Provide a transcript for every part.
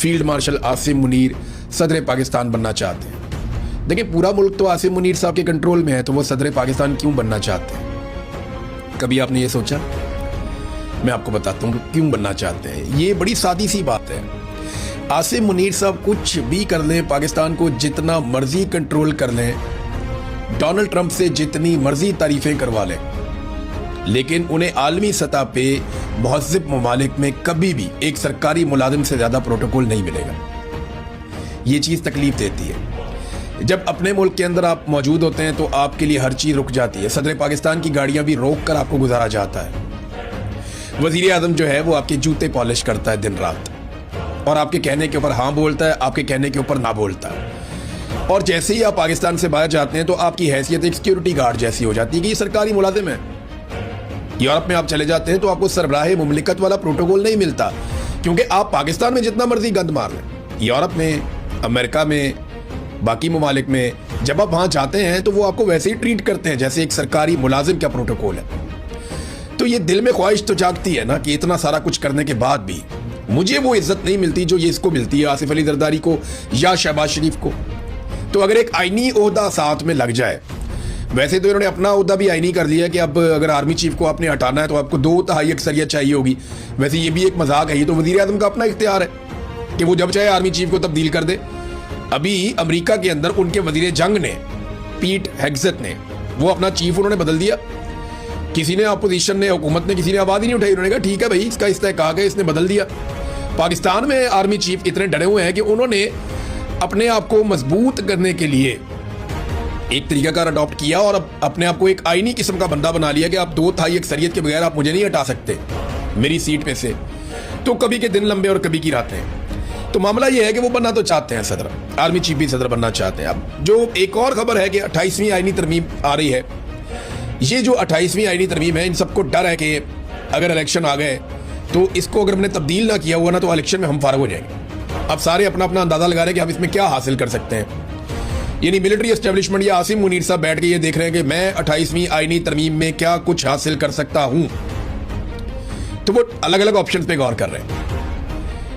Field marshal Asim Munir सदर पाकिस्तान बनना चाहते हैं। देखिए, पूरा मुल्क तो आसिम मुनीर साहब के कंट्रोल में है, तो वो सदर पाकिस्तान क्यों बनना चाहते हैं? कभी आपने ये सोचा? मैं आपको बताता हूँ क्यों बनना चाहते हैं। ये बड़ी सादी सी बात है। आसिम मुनीर साहब कुछ भी कर लें, पाकिस्तान को जितना मर्जी कंट्रोल कर लें, डोनाल्ड ट्रंप से जितनी मर्जी तारीफें करवा लें, लेकिन उन्हें आलमी सतह पे महज़िब ममालिक में कभी भी एक सरकारी मुलाजिम से ज़्यादा प्रोटोकॉल नहीं मिलेगा। ये चीज़ तकलीफ देती है। जब अपने मुल्क के अंदर आप मौजूद होते हैं तो आपके लिए हर चीज़ रुक जाती है। सदर पाकिस्तान की गाड़ियाँ भी रोक कर आपको गुजारा जाता है। वज़ीर आज़म जो है वो आपके जूते पॉलिश करता है दिन रात, और आपके कहने के ऊपर हाँ बोलता है, आपके कहने के ऊपर ना बोलता है। और जैसे ही आप पाकिस्तान से बाहर जाते हैं तो आपकी हैसियत एक सिक्योरिटी गार्ड जैसी हो जाती है कि ये सरकारी मुलाजिम है। यूरोप में आप चले जाते हैं तो आपको सरबराह मुमलिकत वाला प्रोटोकॉल नहीं मिलता, क्योंकि आप पाकिस्तान में जितना मर्जी गंद मार लें, यूरोप में, अमेरिका में, बाकी ममालिक में जब आप वहाँ जाते हैं तो वो आपको वैसे ही ट्रीट करते हैं जैसे एक सरकारी मुलाजिम का प्रोटोकॉल है। तो ये दिल में ख्वाहिश तो जागती है ना कि इतना सारा कुछ करने के बाद भी मुझे वो इज्जत नहीं मिलती जो ये इसको मिलती है, आसिफ अली जरदारी को या शहबाज शरीफ को। तो अगर एक आईनी ओहदा साथ में लग जाए, वैसे तो इन्होंने अपना ओहदा भी आईनी कर लिया कि अब अगर आर्मी चीफ को आपने हटाना है तो आपको 2/3 अक्सरियत चाहिए होगी। वैसे ये भी एक मजाक है, ये तो वजीर आजम का अपना इख्तियार है कि वो जब चाहे आर्मी चीफ को तब्दील कर दे। अभी अमेरिका के अंदर उनके वजीर जंग ने, पीट हेग्सेथ ने, वो अपना चीफ उन्होंने बदल दिया। किसी ने, अपोजिशन ने, हुकूमत ने, किसी ने आवाज ही नहीं उठाई। उन्होंने कहा ठीक है भाई, इसका इस्तेहकाक है, इसने बदल दिया। पाकिस्तान में आर्मी चीफ इतने डरे हुए हैं कि उन्होंने अपने आप को मजबूत करने के लिए एक तरीकाकार अडॉप्ट किया और अब अपने आप को एक आईनी किस्म का बंदा बना लिया कि आप 2/3 अक्सरियत के बगैर आप मुझे नहीं हटा सकते मेरी सीट पे से। तो कभी के दिन लंबे और कभी की रातें। तो मामला यह है कि वो बनना तो चाहते हैं सदर, आर्मी चीफ भी सदर बनना चाहते हैं। अब जो एक और खबर है कि 28वीं आईनी तरमीम आ रही है। ये जो 28वीं आईनी तरमीम है, इन सबको डर है कि अगर इलेक्शन आ गए तो इसको अगर हमने तब्दील ना किया हुआ ना तो इलेक्शन में हम फारग हो जाएंगे। अब सारे अपना अपना अंदाजा लगा रहे हैं कि हम इसमें क्या हासिल कर सकते हैं। यानी मिलिट्री एस्टेब्लिशमेंट या आसिम मुनीर साहब बैठ के ये देख रहे हैं कि मैं 28वीं आईनी तरमीम में क्या कुछ हासिल कर सकता हूं। तो वो अलग अलग ऑप्शन पे गौर कर रहे हैं।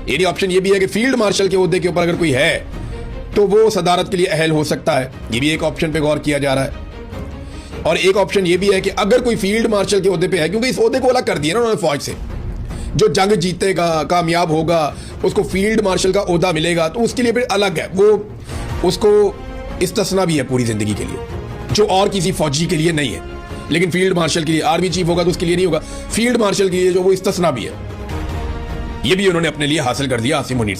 यानी ऑप्शन ये भी है कि फील्ड मार्शल के ओहदे के ऊपर अगर कोई है तो वो सदारत के लिए अहल हो सकता है। ये भी एक ऑप्शन पे गौर किया जा रहा है। और एक ऑप्शन ये भी है कि अगर कोई फील्ड मार्शल के ओहदे पे है, क्योंकि इस ओहदे को अलग कर दिया ना उन्होंने फौज से, जो जंग जीतेगा, कामयाब होगा, उसको फील्ड मार्शल का ओहदा मिलेगा, तो उसके लिए फिर अलग है। वो उसको इस्तिस्ना भी है पूरी जिंदगी के लिए, जो और किसी फौजी के लिए नहीं है। लेकिन फील्ड मार्शल के लिए, आर्मी चीफ होगा तो उसके लिए नहीं होगा, फील्ड मार्शल के लिए जो वो इस्तिस्ना भी है। ये भी उन्होंने अपने लिए हासिल कर दिया आसिम मुनीर से।